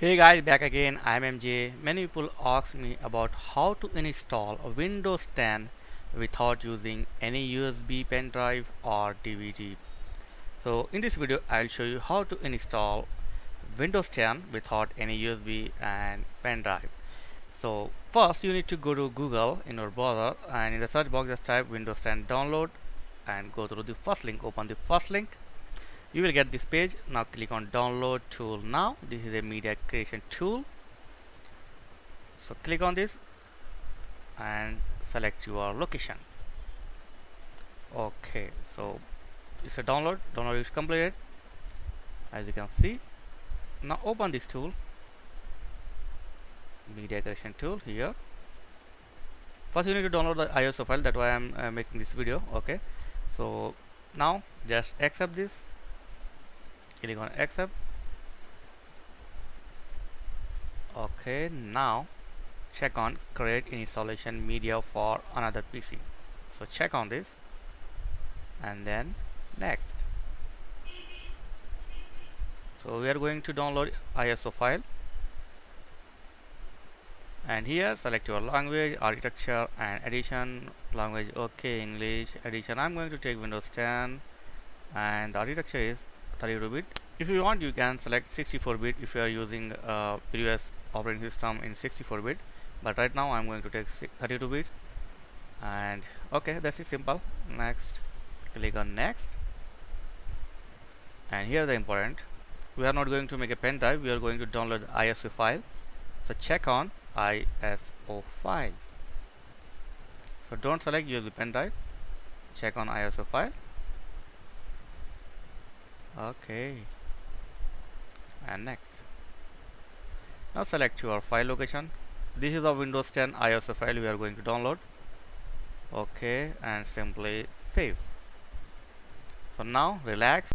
Hey guys, back again. I'm MJ. Many people ask me about how to install a Windows 10 without using any USB pen drive or DVD. So in this video I'll show you how to install Windows 10 without any USB and pen drive. So first you need to go to Google in your browser, and in the search box just type Windows 10 download and go through the first link. Open the first link. You will get this page. Now click on download tool. Now this is a media creation tool, so click on this and select your location. Okay, so it's a download is completed, as you can see. Now open this tool, media creation tool. Here first you need to download the ISO file. That's why I'm making this video. Okay, so now just accept this. Click on accept. Okay, now check on create installation media for another PC. So check on this and then next. So we are going to download ISO file, and here select your language, architecture and edition. Language, okay, English. Edition, I'm going to take Windows 10, and the architecture is 32-bit. If you want, you can select 64-bit if you are using previous operating system in 64-bit, but right now I'm going to take 32-bit. And okay, that's it, simple. Next, click on next. And here the important, we are not going to make a pen drive, we are going to download the ISO file. So check on ISO file. So don't select USB pen drive, check on ISO file. Okay, and next. Now select your file location. This is a Windows 10 ISO file we are going to download. Okay, and simply save. So now relax.